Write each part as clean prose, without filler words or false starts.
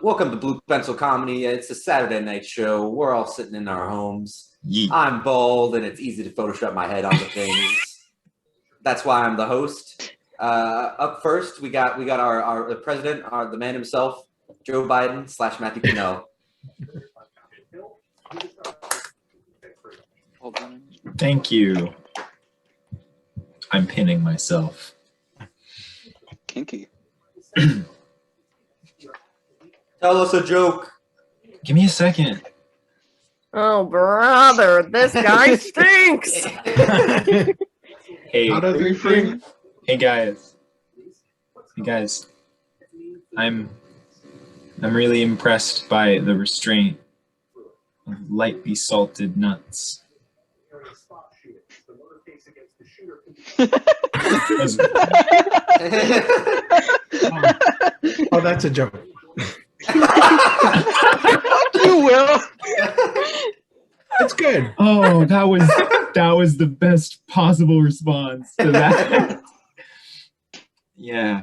Welcome to Blue Pencil Comedy. It's a Saturday night show. We're all sitting in our homes. Yeet. I'm bald, and it's easy to Photoshop my head onto things. That's why I'm the host. Up first, we got our president, the man himself, Joe Biden / Matthew Cannell. Thank you. I'm pinning myself. Kinky. Tell us a joke. Give me a second. Oh, brother, this guy stinks. Hey, How does it feel? hey guys. I'm really impressed by the restraint of lightly salted nuts. Oh, that's a joke. You will. It's good. Oh, that was the best possible response to that. Yeah.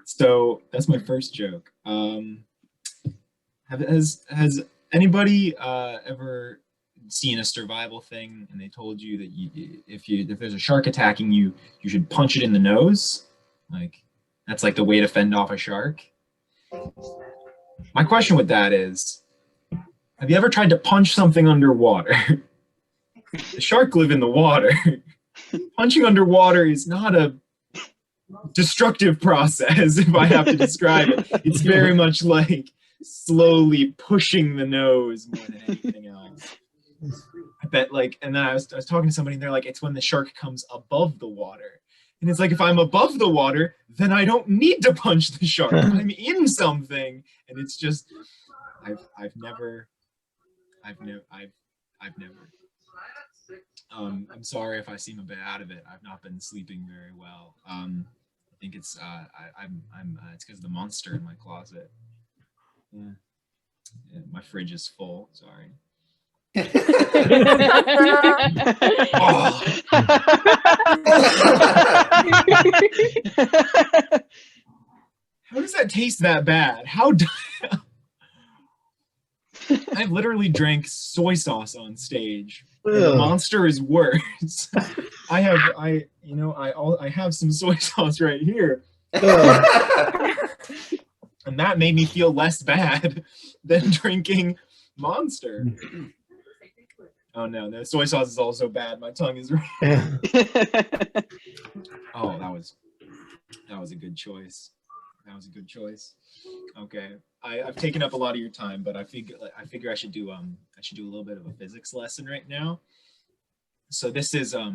So that's my first joke. Has anybody ever seen a survival thing and they told you that if there's a shark attacking you, you should punch it in the nose? Like that's like the way to fend off a shark. My question with that is, have you ever tried to punch something underwater? The shark live in the water. Punching underwater is not a destructive process, if I have to describe it. It's very much like slowly pushing the nose more than anything else. I bet and then I was talking to somebody and they're like, it's when the shark comes above the water. And it's like, if I'm above the water, then I don't need to punch the shark. I'm in something. And it's just, I've never. I'm sorry if I seem a bit out of it. I've not been sleeping very well. I think it's it's because of the monster in my closet. Yeah, my fridge is full. Sorry. Oh. How does that taste that bad? I've literally drank soy sauce on stage. The monster is worse. I have some soy sauce right here. And that made me feel less bad than drinking Monster. Oh no, the soy sauce is also bad. My tongue is Oh, that was a good choice. Okay. I've taken up a lot of your time, but I figure I should do a little bit of a physics lesson right now. So this is a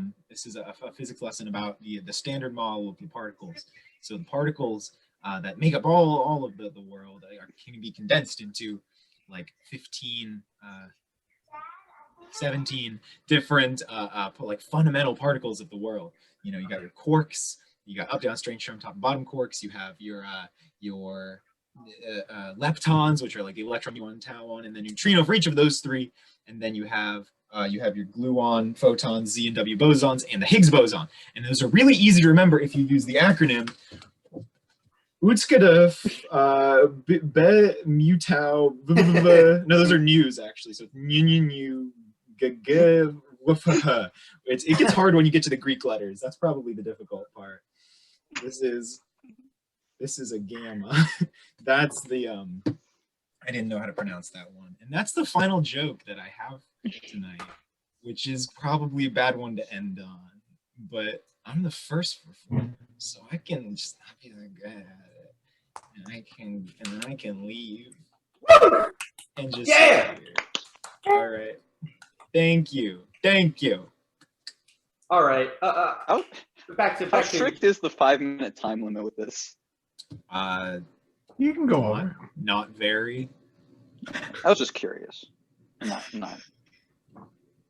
physics lesson about the standard model of the particles. So the particles that make up all of the world can be condensed into like 17 different like fundamental particles of the world. You know, you got your quarks, you got up, down, strange, term, top, and bottom quarks. You have your leptons, which are like the electron, muon, tau, and then neutrino for each of those three. And then you have your gluon, photons, Z and W bosons, and the Higgs boson. And those are really easy to remember if you use the acronym UTSCADF, be, mutau, no, those are news actually. So it's it gets hard when you get to the Greek letters. That's probably the difficult part. This is a gamma. That's the I didn't know how to pronounce that one. And that's the final joke that I have tonight, which is probably a bad one to end on. But I'm the first performer, so I can just not be that good at it. And I can leave. And just Yeah. All right. Thank you. All right. How Back strict is the 5-minute time limit with this? You can go over. Not very. I was just curious. Not.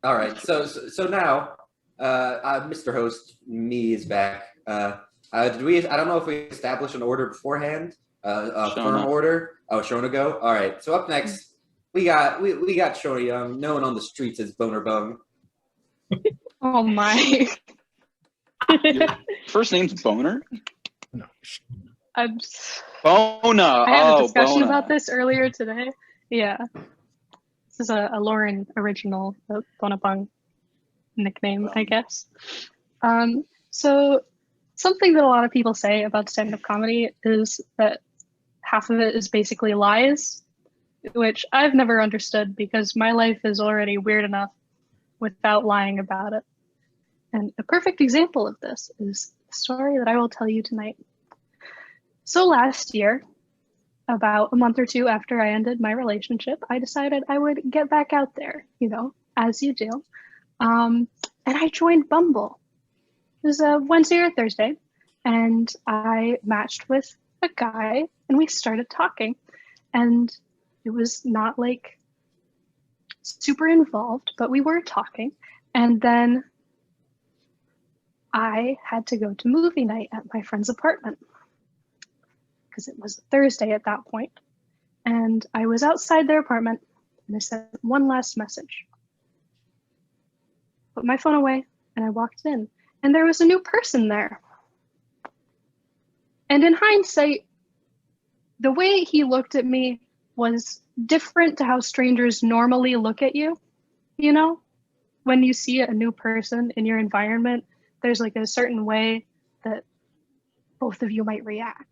All right. So now, Mr. Host, me is back. I don't know if we established an order beforehand. Firm order. Oh, Shona go. All right. So up next, we got Shona Young, known on the streets as Boner Bung. Oh my. Your first name's Boner? No. I'm, Bona. I had a Oh, discussion Bona. about this earlier today. Yeah. This is a Lauren original, the Bonapang nickname, I guess. So something that a lot of people say about stand-up comedy is that half of it is basically lies, which I've never understood because my life is already weird enough without lying about it. And a perfect example of this is the story that I will tell you tonight. So last year, about a month or two after I ended my relationship, I decided I would get back out there, as you do. And I joined Bumble. It was a Wednesday or Thursday, and I matched with a guy, and we started talking. And it was not like super involved, but we were talking. And then I had to go to movie night at my friend's apartment because it was Thursday at that point. And I was outside their apartment and I sent one last message. Put my phone away and I walked in and there was a new person there. And in hindsight, the way he looked at me was different to how strangers normally look at you. When you see a new person in your environment, there's like a certain way that both of you might react.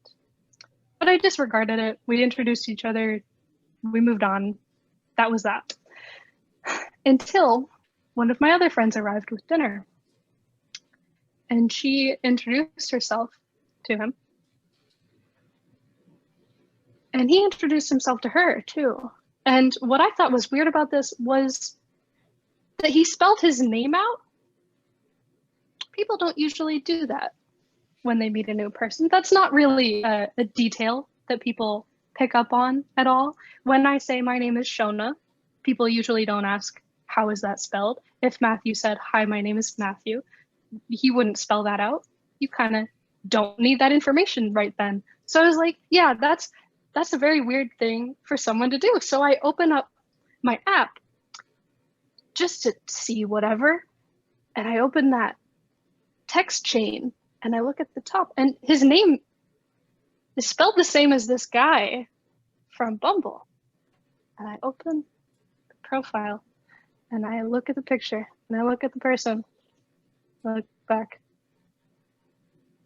But I disregarded it. We introduced each other. We moved on. That was that. Until one of my other friends arrived with dinner. And she introduced herself to him. And he introduced himself to her too. And what I thought was weird about this was that he spelled his name out. People don't usually do that when they meet a new person. That's not really a detail that people pick up on at all. When I say my name is Shona, people usually don't ask, how is that spelled? If Matthew said, hi, my name is Matthew, he wouldn't spell that out. You kind of don't need that information right then. So I was like, yeah, that's a very weird thing for someone to do. So I open up my app just to see whatever. And I open that text chain and I look at the top and his name is spelled the same as this guy from Bumble. And I open the profile and I look at the picture and I look at the person. I look back.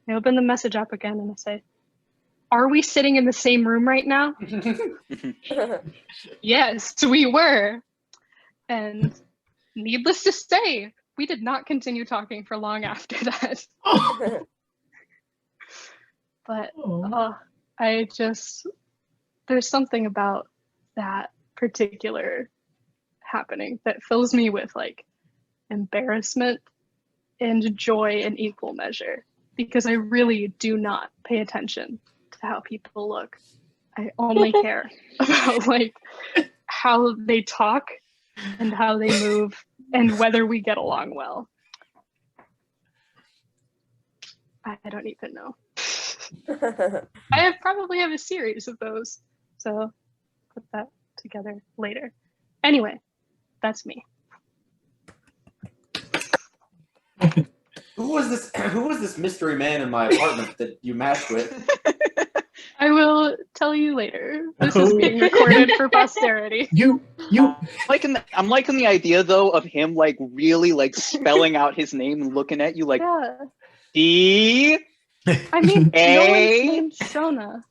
I open the message app again and I say, are we sitting in the same room right now? Yes, we were. And needless to say, we did not continue talking for long after that. But there's something about that particular happening that fills me with like embarrassment and joy in equal measure, because I really do not pay attention to how people look. I only care about like how they talk and how they move and whether we get along well. I don't even know. I probably have a series of those, so put that together later. Anyway, that's me. Who was this mystery man in my apartment that you matched with? I will tell you later. This is being recorded for posterity. I'm liking the idea though of him like really like spelling out his name and looking at you like Yeah. D. I mean, A? no one's named Shona.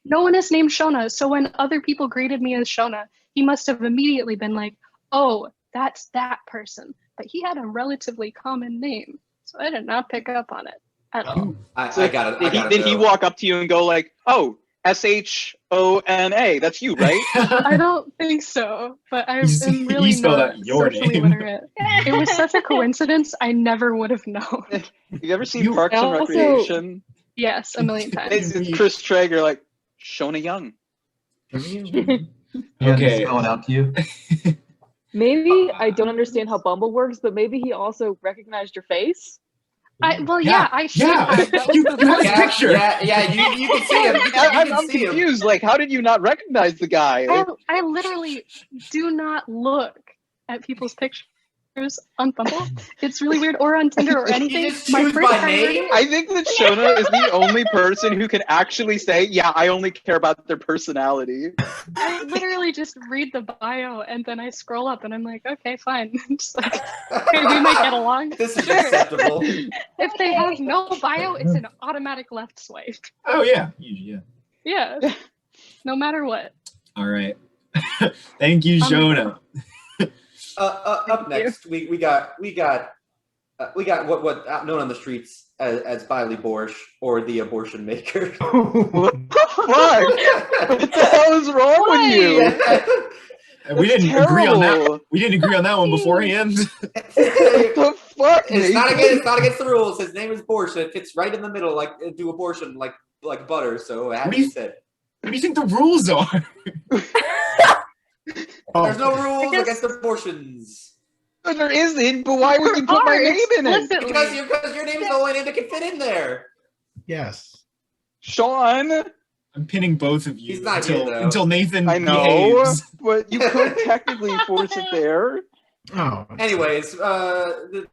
No one is named Shona. So when other people greeted me as Shona, he must have immediately been like, oh, that's that person. But he had a relatively common name. So I did not pick up on it at all. I got it. Did he walk up to you and go like, oh, SHONA, that's you, right? I don't think so, but I am really he spelled not out your socially name. literate. It was such a coincidence, I never would have known. Have you ever seen Parks and also- Recreation? Yes, a million times. It's Chris Traeger like, Shona Young. Okay. Spelling out to you. Maybe I don't understand how Bumble works, but maybe he also recognized your face. I should Yeah. have. That was You the have his best. picture. Yeah, you can see him. You can I'm see him. confused. Like, how did you not recognize the guy? I literally do not look at people's pictures. on Bumble. It's really weird, or on Tinder or You anything. just My choose first by priority- name? I think that Shona is the only person who can actually say, yeah, I only care about their personality. I literally just read the bio and then I scroll up and I'm like, okay, fine. Just like, okay, we might get along. This is Sure. acceptable. If they have no bio, it's an automatic left swipe. Oh yeah, yeah. Yeah. No matter what. All right. Thank you, Shona. Up next, we got what known on the streets as Biley Borsch, or the abortion maker. What the fuck? What the hell is wrong with you? We didn't agree on that. Terrible. We didn't agree on that one beforehand. What the fuck? It's not Nathan? it's not against the rules. His name is Borsch. It fits right in the middle, like do abortion like butter. So it had to be said. What do you think the rules are? There's no rules guess- against abortions. There isn't, but why would you put my Are name in it? explicitly. Because your name is the only name that can fit in there. Yes. Sean, I'm pinning both of you He's not here, though. until Nathan I know, behaves. but you could technically force it there. Oh. Anyways, Riley's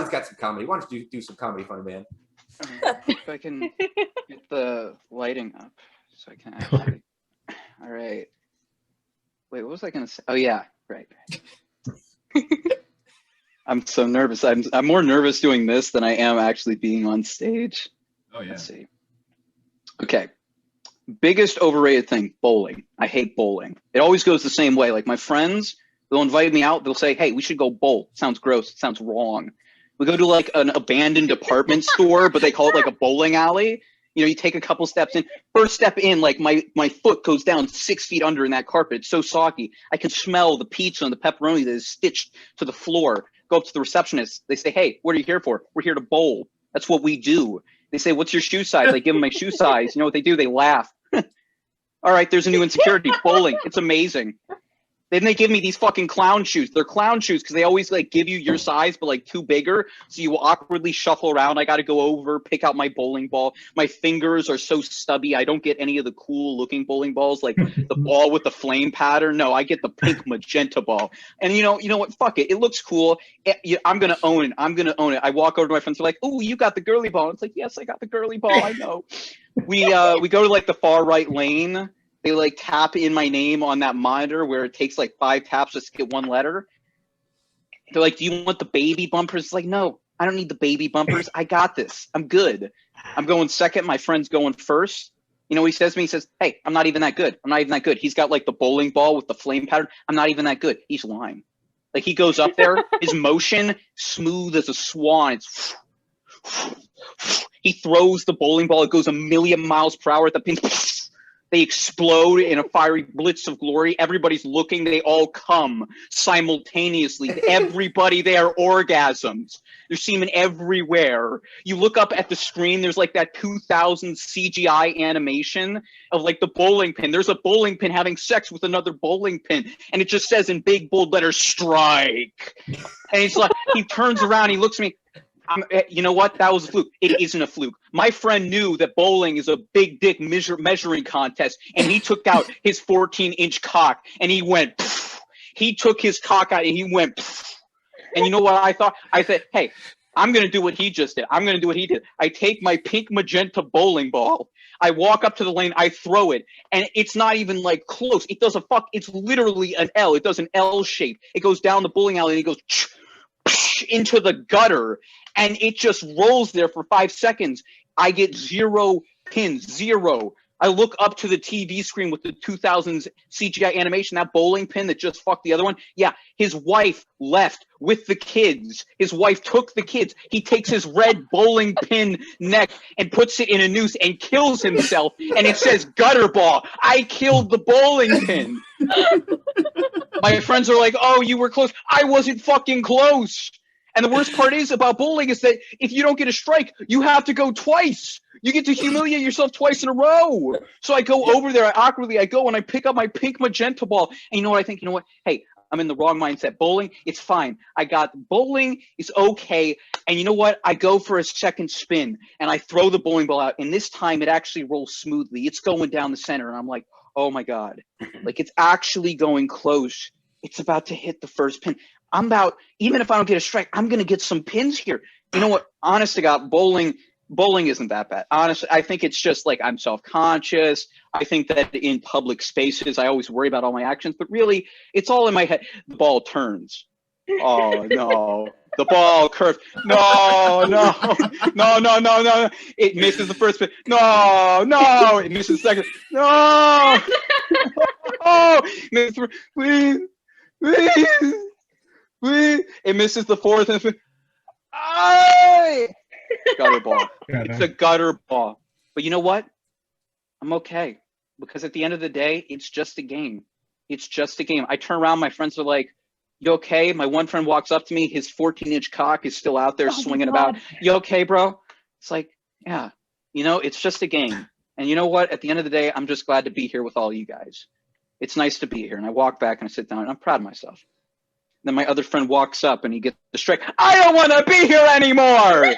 got some comedy. Why don't you do some comedy, funny man? If I can get the lighting up so I can actually. All right. Wait, what was I gonna say? Oh yeah, right. I'm so nervous. I'm more nervous doing this than I am actually being on stage. Oh yeah. Let's see. Okay. Biggest overrated thing, bowling. I hate bowling. It always goes the same way. Like my friends, they'll invite me out. They'll say, hey, we should go bowl. It sounds gross. It sounds wrong. We go to like an abandoned department store, but they call it like a bowling alley. You know, you take a couple steps in. First step in, like my foot goes down 6 feet under in that carpet. It's so soggy. I can smell the pizza and the pepperoni that is stitched to the floor. Go up to the receptionist. They say, hey, what are you here for? We're here to bowl. That's what we do. They say, what's your shoe size? I give them my shoe size. You know what they do? They laugh. All right, there's a new insecurity, bowling. It's amazing. Then they give me these fucking clown shoes. They're clown shoes because they always like give you your size, but like two bigger. So you awkwardly shuffle around. I got to go over, pick out my bowling ball. My fingers are so stubby. I don't get any of the cool looking bowling balls, like the ball with the flame pattern. No, I get the pink magenta ball. And you know what? Fuck it. It looks cool. I'm going to own it. I'm going to own it. I walk over to my friends. They're like, oh, you got the girly ball. It's like, yes, I got the girly ball. I know. We go to like the far right lane. They like tap in my name on that monitor where it takes like 5 taps just to get one letter. They're like, do you want the baby bumpers? It's like, no, I don't need the baby bumpers. I got this. I'm good. I'm going second. My friend's going first. You know what he says to me? He says, hey, I'm not even that good. I'm not even that good. He's got like the bowling ball with the flame pattern. I'm not even that good. He's lying. Like he goes up there, his motion, smooth as a swan. It's he throws the bowling ball. It goes 1,000,000 miles per hour at the pin. They explode in a fiery blitz of glory. Everybody's looking. They all come simultaneously. Everybody there orgasms. There's semen everywhere. You look up at the screen. There's like that 2000 CGI animation of like the bowling pin. There's a bowling pin having sex with another bowling pin. And it just says in big bold letters, strike. And he's like, he turns around. He looks at me. You know what? That was a fluke. It isn't a fluke. My friend knew that bowling is a big dick measuring contest, and he took out his 14-inch cock, and he went. Pff. He took his cock out, and he went. Pff. And you know what I thought? I said, "Hey, I'm gonna do what he just did. I'm gonna do what he did. I take my pink magenta bowling ball. I walk up to the lane. I throw it, and it's not even like close. It does a fuck. It's literally an L. It does an L shape. It goes down the bowling alley, and it goes into the gutter. And it just rolls there for 5 seconds. I get 0 pins, 0. I look up to the TV screen with the 2000s CGI animation, that bowling pin that just fucked the other one. Yeah, his wife left with the kids. His wife took the kids. He takes his red bowling pin neck and puts it in a noose and kills himself. And it says gutter ball. I killed the bowling pin. My friends are like, oh, you were close. I wasn't fucking close. And the worst part is about bowling is that if you don't get a strike, you have to go twice. You get to humiliate yourself twice in a row. So I go over there, I go and I pick up my pink magenta ball. And you know what I think? You know what? Hey, I'm in the wrong mindset. Bowling, it's fine. Bowling is okay. And you know what? I go for a second spin and I throw the bowling ball out. And this time it actually rolls smoothly. It's going down the center. And I'm like, oh my God. Like it's actually going close. It's about to hit the first pin. even if I don't get a strike, I'm going to get some pins here. You know what? Honest to God, bowling isn't that bad. Honestly, I think it's just like I'm self-conscious. I think that in public spaces, I always worry about all my actions, but really, it's all in my head. The ball turns. Oh, no. The ball curves. No. It misses the first pitch. No. It misses the second. No. Oh, please. It misses the fourth. And gutter ball. It's a gutter ball. But you know what? I'm okay. Because at the end of the day, it's just a game. It's just a game. I turn around, my friends are like, you okay? My one friend walks up to me. His 14-inch cock is still out there swinging about. You okay, bro? It's like, yeah. It's just a game. And you know what? At the end of the day, I'm just glad to be here with all you guys. It's nice to be here. And I walk back and I sit down and I'm proud of myself. Then my other friend walks up and he gets the strike. I don't want to be here anymore.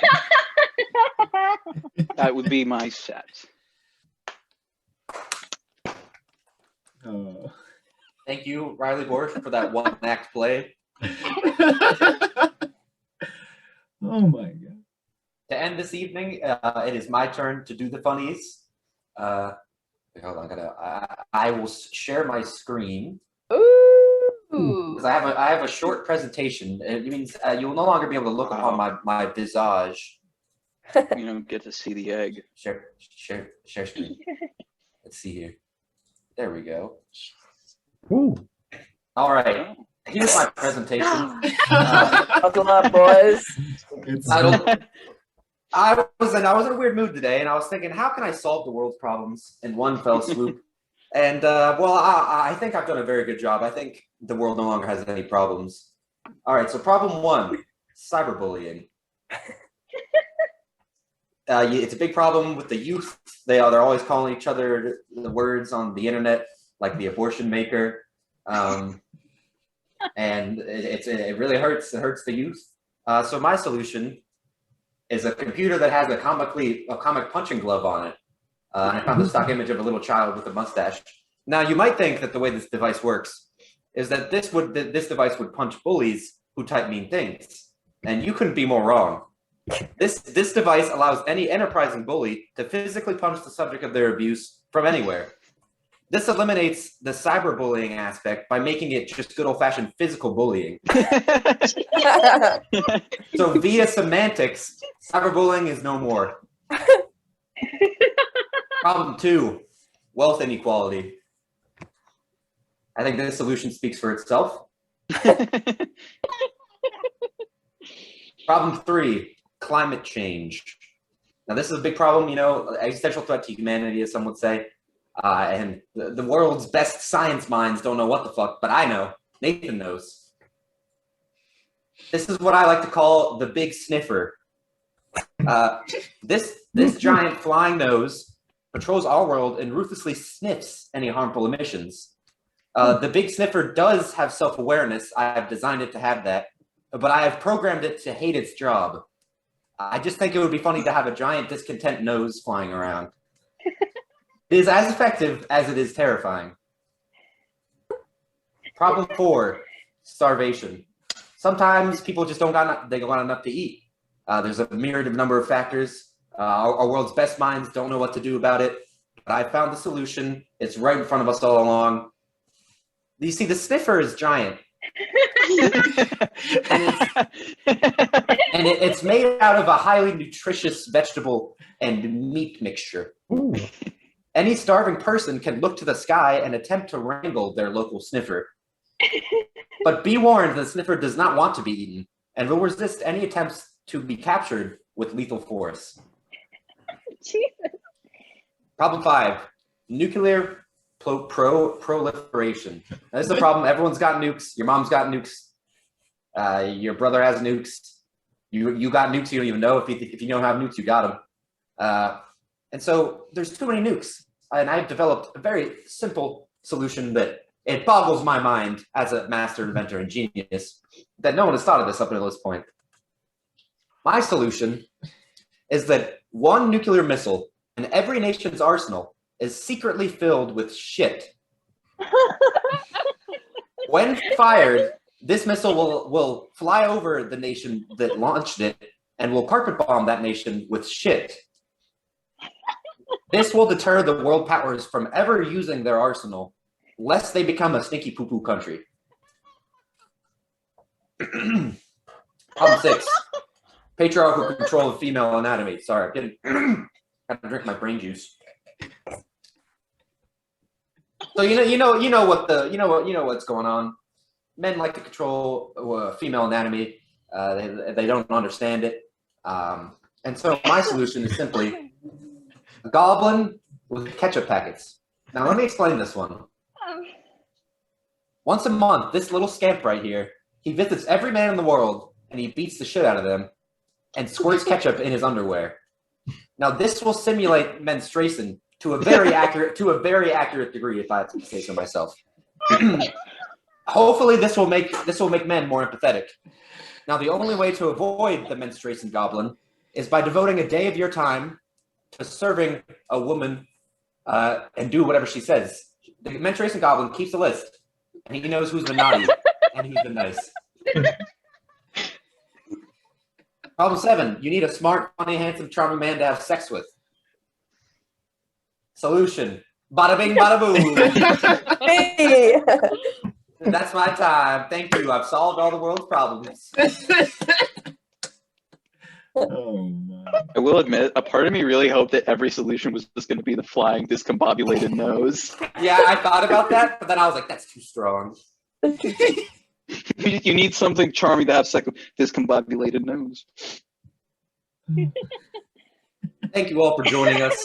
That would be my set. Oh. Thank you, Riley Borsch, for that one act play. Oh my god. To end this evening, it is my turn to do the funnies. Hold on, I will share my screen. Ooh. Because I have a short presentation. It means you'll no longer be able to look upon my visage. You don't get to see the egg. Share screen. Let's see here. There we go. Ooh. All right. Here's my presentation. Buckle up, boys. I was in a weird mood today, and I was thinking, how can I solve the world's problems in one fell swoop? And I think I've done a very good job. I think the world no longer has any problems. All right. So problem 1, cyberbullying. It's a big problem with the youth. They're always calling each other the words on the internet, like the abortion maker, and it really hurts. It hurts the youth. So my solution is a computer that has a comic punching glove on it. I found the stock image of a little child with a mustache. Now you might think that the way this device works is that this device would punch bullies who type mean things, and you couldn't be more wrong. This device allows any enterprising bully to physically punch the subject of their abuse from anywhere. This eliminates the cyberbullying aspect by making it just good old-fashioned physical bullying. So via semantics, cyberbullying is no more. Problem 2, wealth inequality. I think this solution speaks for itself. Problem 3, climate change. Now this is a big problem, existential threat to humanity, as some would say. And the world's best science minds don't know what the fuck, but I know. Nathan knows. This is what I like to call the big sniffer. This giant flying nose patrols our world and ruthlessly sniffs any harmful emissions. The big sniffer does have self-awareness. I have designed it to have that, but I have programmed it to hate its job. I just think it would be funny to have a giant discontent nose flying around. It is as effective as it is terrifying. Problem 4, starvation. Sometimes people just don't got enough to eat. There's a myriad number of factors. Our world's best minds don't know what to do about it. But I found the solution. It's right in front of us all along. You see, the sniffer is giant. and it's made out of a highly nutritious vegetable and meat mixture. Ooh. Any starving person can look to the sky and attempt to wrangle their local sniffer. But be warned, the sniffer does not want to be eaten and will resist any attempts to be captured with lethal force. Jesus. Problem 5, nuclear proliferation. Now, this is a problem. Everyone's got nukes. Your mom's got nukes. Your brother has nukes. You got nukes. You don't even know. If you don't have nukes, you got them. And so there's too many nukes. And I've developed a very simple solution that it boggles my mind as a master inventor and genius that no one has thought of this up until this point. My solution is that one nuclear missile in every nation's arsenal is secretly filled with shit. When fired, This missile will fly over the nation that launched it and will carpet bomb that nation with shit. This will deter the world powers from ever using their arsenal, lest they become a stinky poo-poo country. Problem 6. Patriarchal control of female anatomy. Sorry, I'm getting gotta drink my brain juice. So you know what's going on. Men like to control female anatomy. They don't understand it, and so my solution is simply a goblin with ketchup packets. Now let me explain this one. Once a month, this little scamp right here, he visits every man in the world and he beats the shit out of them and squirts ketchup in his underwear. Now this will simulate menstruation to a very accurate degree, if I have to say so myself. Hopefully this will make men more empathetic. Now the only way to avoid the menstruation goblin is by devoting a day of your time to serving a woman and do whatever she says. The menstruation goblin keeps a list, and he knows who's been naughty and who's been nice. Problem 7, you need a smart, funny, handsome, charming man to have sex with. Solution, bada bing, bada boom. Hey. That's my time. Thank you. I've solved all the world's problems. Oh my. I will admit, a part of me really hoped that every solution was just going to be the flying discombobulated nose. Yeah, I thought about that, but then I was like, that's too strong. You need something charming to have sex with discombobulated nose. Thank you all for joining us.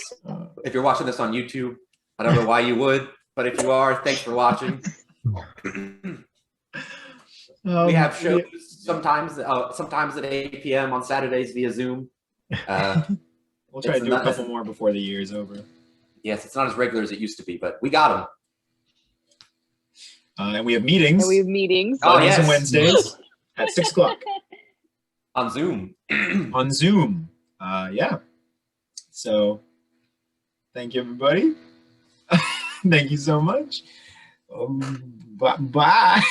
If you're watching this on YouTube, I don't know why you would, but if you are, thanks for watching. We have shows sometimes at 8 p.m. on Saturdays via Zoom. We'll try to do a couple more before the year is over. Yes, it's not as regular as it used to be, but we got them. And we have meetings And we have meetings. Oh, Mondays yes. and Wednesdays at 6 o'clock On Zoom. on Zoom. Yeah. So thank you, everybody. Thank you so much. Bye.